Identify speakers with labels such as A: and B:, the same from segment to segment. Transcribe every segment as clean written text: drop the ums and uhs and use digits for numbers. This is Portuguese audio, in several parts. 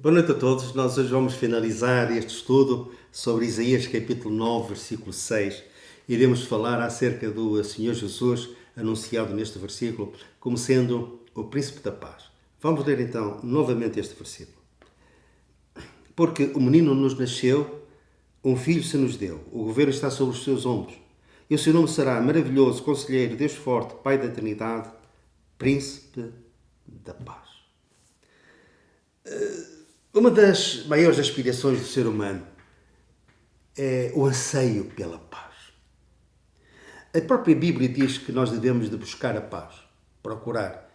A: Boa noite a todos. Nós hoje vamos finalizar este estudo sobre Isaías capítulo 9, versículo 6. Iremos falar acerca do Senhor Jesus, anunciado neste versículo, como sendo o príncipe da paz. Vamos ler então novamente este versículo. Porque o menino nos nasceu, um filho se nos deu, o governo está sobre os seus ombros, e o seu nome será maravilhoso, conselheiro, Deus forte, Pai da eternidade, príncipe da paz. Uma das maiores aspirações do ser humano é o anseio pela paz. A própria Bíblia diz que nós devemos de buscar a paz, procurar.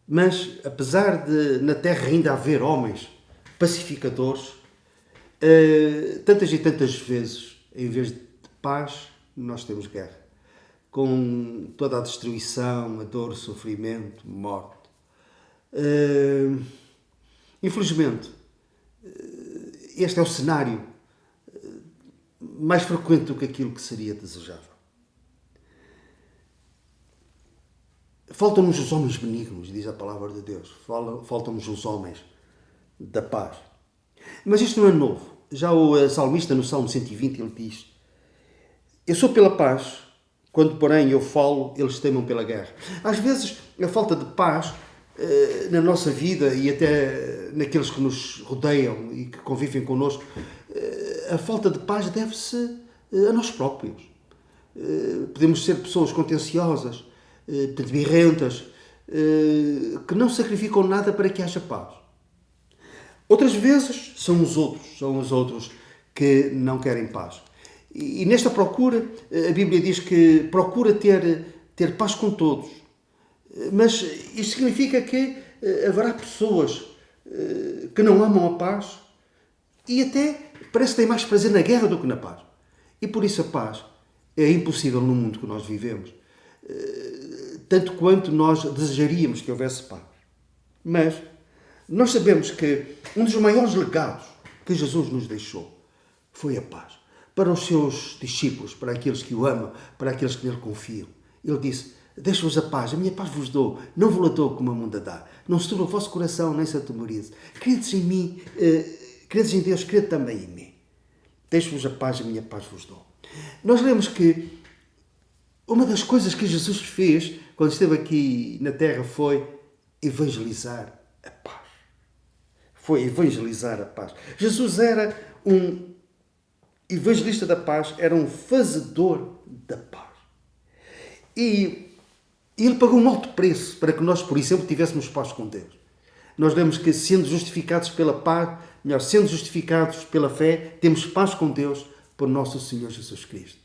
A: Mas, apesar de na Terra ainda haver homens pacificadores, tantas e tantas vezes, em vez de paz, nós temos guerra. Com toda a destruição, a dor, o sofrimento, morte. Infelizmente, este é o cenário mais frequente do que aquilo que seria desejável. Faltam-nos os homens benignos, diz a palavra de Deus. Faltam-nos os homens da paz. Mas isto não é novo. Já o salmista, no Salmo 120, ele diz: eu sou pela paz, quando, porém, eu falo, eles temam pela guerra. Às vezes, a falta de paz na nossa vida e até naqueles que nos rodeiam e que convivem connosco, a falta de paz deve-se a nós próprios. Podemos ser pessoas contenciosas, birrentas, que não sacrificam nada para que haja paz. Outras vezes são os outros que não querem paz. E nesta procura, a Bíblia diz que procura ter paz com todos. Mas isto significa que haverá pessoas que não amam a paz e até parece que têm mais prazer na guerra do que na paz. E por isso a paz é impossível no mundo que nós vivemos, tanto quanto nós desejaríamos que houvesse paz. Mas nós sabemos que um dos maiores legados que Jesus nos deixou foi a paz. Para os seus discípulos, para aqueles que o amam, para aqueles que nele confiam. Ele disse: deixo-vos a paz, a minha paz vos dou, não vos la dou como a mundo dá. Não se turbe o vosso coração, nem se atemorize. Credes em mim, credes em Deus, crede também em mim. Deixo-vos a paz, a minha paz vos dou. Nós lemos que uma das coisas que Jesus fez quando esteve aqui na Terra foi evangelizar a paz. Foi evangelizar a paz. Jesus era um evangelista da paz, era um fazedor da paz. E ele pagou um alto preço para que nós, por exemplo, tivéssemos paz com Deus. Nós vemos que, sendo justificados pela paz, sendo justificados pela fé, temos paz com Deus por nosso Senhor Jesus Cristo.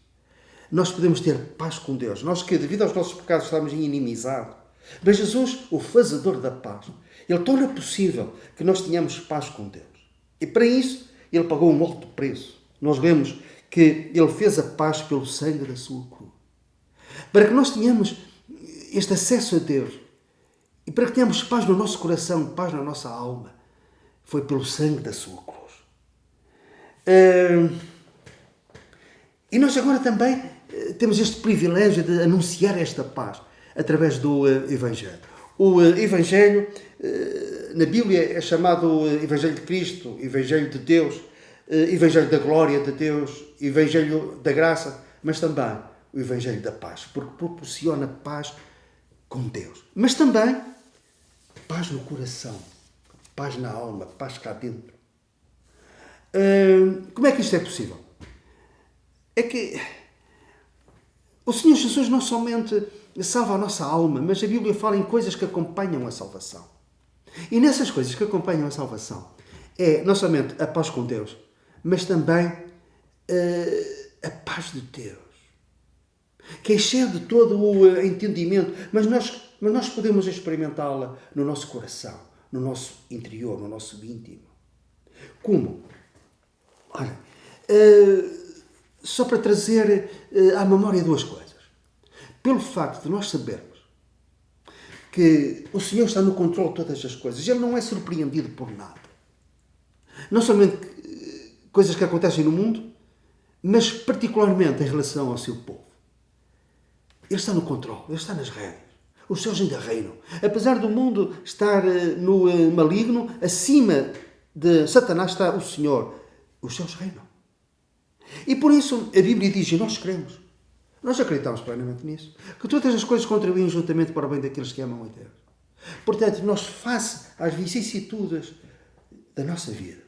A: Nós podemos ter paz com Deus. Nós que, devido aos nossos pecados, estamos em inimizade. Mas Jesus, o fazedor da paz, ele torna possível que nós tenhamos paz com Deus. E para isso, ele pagou um alto preço. Nós vemos que ele fez a paz pelo sangue da sua cruz. Para que nós tenhamos este acesso a Deus e para que tenhamos paz no nosso coração, paz na nossa alma, foi pelo sangue da sua cruz. E nós agora também temos este privilégio de anunciar esta paz através do Evangelho. O Evangelho, na Bíblia, é chamado Evangelho de Cristo, Evangelho de Deus, Evangelho da glória de Deus, Evangelho da graça, mas também o Evangelho da paz, porque proporciona paz com Deus. Mas também paz no coração, paz na alma, paz cá dentro. Como é que isto é possível? É que o Senhor Jesus não somente salva a nossa alma, mas a Bíblia fala em coisas que acompanham a salvação. E nessas coisas que acompanham a salvação é não somente a paz com Deus, mas também a paz de Deus, que excede todo o entendimento, mas nós podemos experimentá-la no nosso coração, no nosso interior, no nosso íntimo. Como? Olha, só para trazer à memória duas coisas. Pelo facto de nós sabermos que o Senhor está no controle de todas as coisas, Ele não é surpreendido por nada. Não somente coisas que acontecem no mundo, mas particularmente em relação ao seu povo. Ele está no controle, Ele está nas rédeas. Os céus ainda reinam. Apesar do mundo estar no maligno, acima de Satanás está o Senhor. Os céus reinam. E por isso a Bíblia diz, e nós cremos, nós acreditamos plenamente nisso, que todas as coisas contribuem juntamente para o bem daqueles que amam a Deus. Portanto, nós, face às vicissitudes da nossa vida,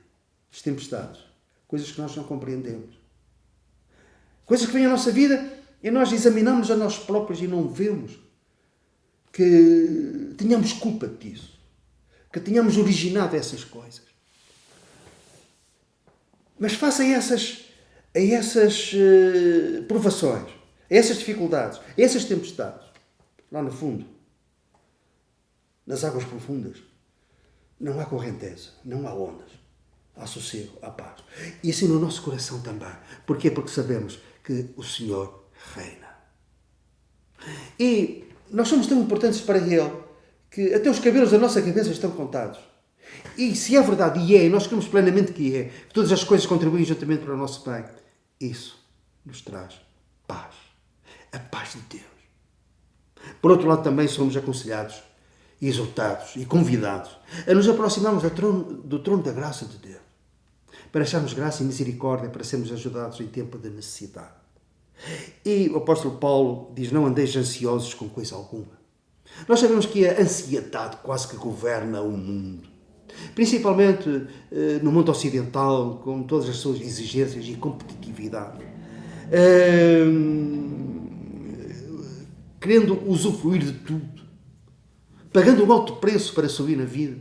A: as tempestades, coisas que nós não compreendemos, coisas que vêm à nossa vida e nós examinamos a nós próprios e não vemos que tenhamos culpa disso, que tenhamos originado essas coisas. Mas face a essas provações, a essas dificuldades, a essas tempestades, lá no fundo, nas águas profundas, não há correnteza, não há ondas, há sossego, há paz. E assim no nosso coração também. Porquê? Porque sabemos que o Senhor reina. E nós somos tão importantes para Ele que até os cabelos da nossa cabeça estão contados. E se é verdade, e nós queremos plenamente que que todas as coisas contribuem juntamente para o nosso bem, isso nos traz paz. A paz de Deus. Por outro lado, também somos aconselhados, exortados e convidados a nos aproximarmos do trono da graça de Deus, para acharmos graça e misericórdia, para sermos ajudados em tempo de necessidade. E o apóstolo Paulo diz, não andeis ansiosos com coisa alguma. Nós sabemos que a ansiedade quase que governa o mundo, principalmente no mundo ocidental, com todas as suas exigências e competitividade, querendo usufruir de tudo, pagando um alto preço para subir na vida.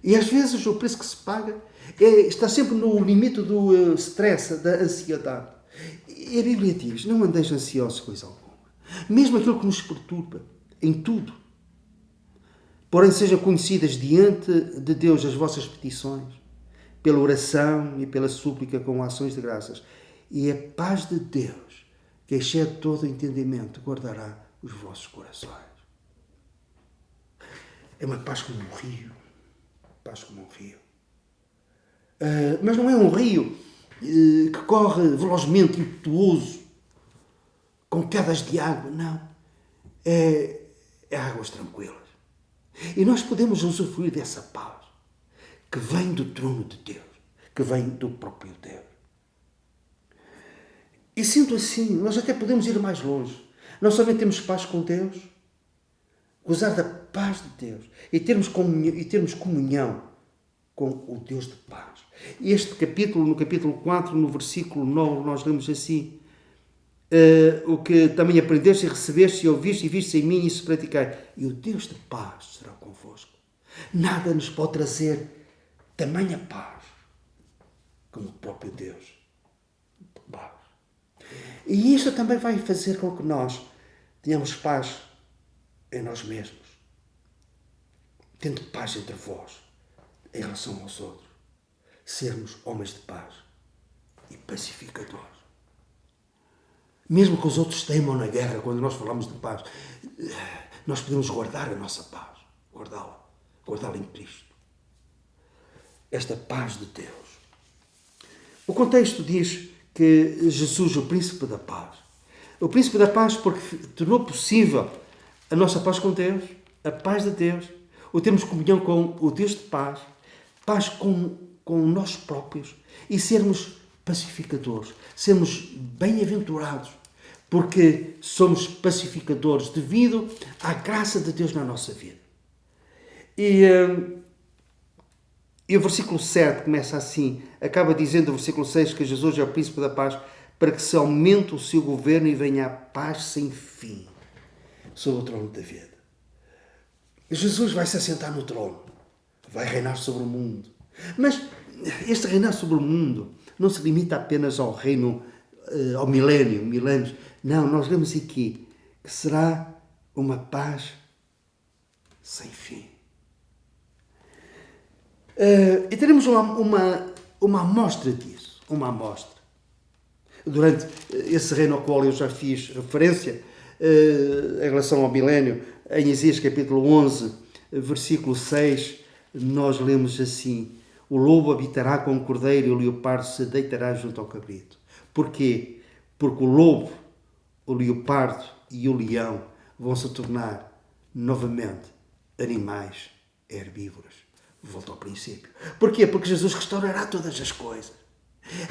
A: E às vezes o preço que se paga está sempre no limite do stress, da ansiedade. E a Bíblia diz, não andeis ansiosos coisa alguma. Mesmo aquilo que nos perturba, em tudo. Porém, sejam conhecidas diante de Deus as vossas petições, pela oração e pela súplica com ações de graças. E a paz de Deus, que excede todo o entendimento, guardará os vossos corações. É uma paz como um rio. Paz como um rio. Mas não é um rio que corre velozmente, impetuoso, com quedas de água. Não. É águas tranquilas. E nós podemos usufruir dessa paz que vem do trono de Deus, que vem do próprio Deus. E sendo assim, nós até podemos ir mais longe. Não somente temos paz com Deus, gozar da paz de Deus e termos comunhão com o Deus de paz. E este capítulo, no capítulo 4, no versículo 9, nós lemos assim, o que também aprendeste e recebeste e ouviste e viste em mim, isso pratiquei. E o Deus de paz será convosco. Nada nos pode trazer tamanha paz como o próprio Deus de paz. E isso também vai fazer com que nós tenhamos paz em nós mesmos, tendo paz entre vós em relação aos outros, sermos homens de paz e pacificadores. Mesmo que os outros teimam na guerra, quando nós falamos de paz, nós podemos guardar a nossa paz, guardá-la em Cristo. Esta paz de Deus. O contexto diz que Jesus, o príncipe da paz, porque tornou possível a nossa paz com Deus, a paz de Deus, o termos comunhão com o Deus de paz, paz com nós próprios e sermos pacificadores, sermos bem-aventurados, porque somos pacificadores devido à graça de Deus na nossa vida. E o versículo 7 começa assim, acaba dizendo o versículo 6 que Jesus é o príncipe da paz, para que se aumente o seu governo e venha a paz sem fim sobre o trono da vida. Jesus vai se assentar no trono, vai reinar sobre o mundo. Mas este reinar sobre o mundo não se limita apenas ao reino, ao milénios. Não, nós lemos aqui que será uma paz sem fim. E teremos uma amostra disso, Durante esse reino ao qual eu já fiz referência, em relação ao milénio, em Isaías capítulo 11, versículo 6, nós lemos assim: o lobo habitará com o cordeiro e o leopardo se deitará junto ao cabrito. Porquê? Porque o lobo, o leopardo e o leão vão se tornar novamente animais herbívoros. Volta ao princípio. Porquê? Porque Jesus restaurará todas as coisas.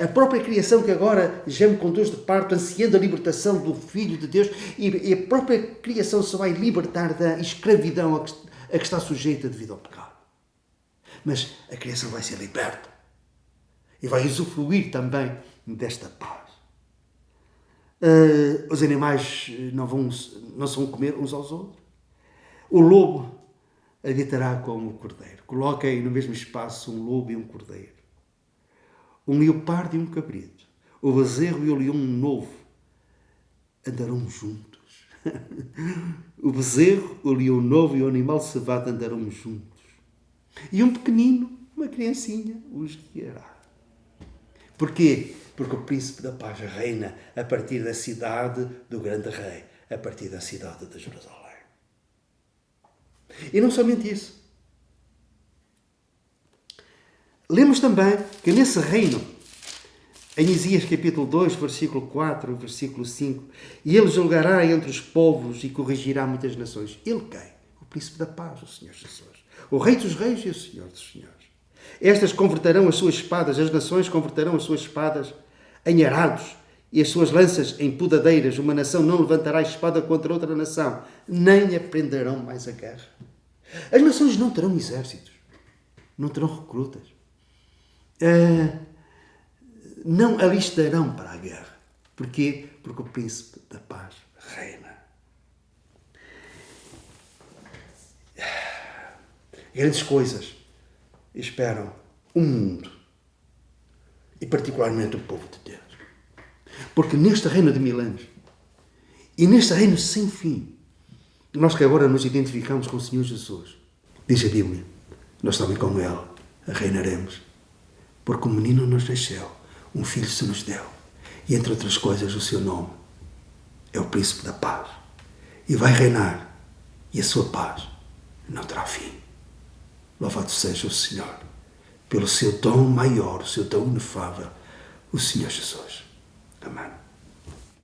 A: A própria criação que agora geme com dores de parto, ansiando a libertação do Filho de Deus, e a própria criação se vai libertar da escravidão a que está sujeita devido ao pecado. Mas a criação vai ser liberta e vai usufruir também desta paz. Os animais não se vão comer uns aos outros. O lobo habitará com o cordeiro. Coloquem no mesmo espaço um lobo e um cordeiro. Um leopardo e um cabrito. O bezerro e o leão novo andarão juntos. O bezerro, o leão novo e o animal cevado andarão juntos. E um pequenino, uma criancinha, os guiará. Porquê? Porque o príncipe da paz reina a partir da cidade do grande rei, a partir da cidade de Jerusalém. E não somente isso. Lemos também que nesse reino, em Isaías capítulo 2, versículo 4, versículo 5, e ele julgará entre os povos e corrigirá muitas nações. Ele quem? O príncipe da paz, o Senhor Jesus. O rei dos reis e o Senhor dos senhores. Estas converterão as suas espadas, as nações converterão as suas espadas em arados e as suas lanças em podadeiras. Uma nação não levantará espada contra outra nação, nem aprenderão mais a guerra. As nações não terão exércitos, não terão recrutas, não alistarão para a guerra. Porquê? Porque o príncipe da paz reina. Grandes coisas esperam o mundo e particularmente o povo de Deus. Porque neste reino de 1000 anos e neste reino sem fim, nós que agora nos identificamos com o Senhor Jesus, diz a Bíblia, nós também com Ele reinaremos. Porque um menino nos nasceu, um filho se nos deu. E entre outras coisas o seu nome é o príncipe da paz. E vai reinar. E a sua paz não terá fim. Louvado seja o Senhor pelo seu dom maior, o seu dom inefável, o Senhor Jesus. Amém.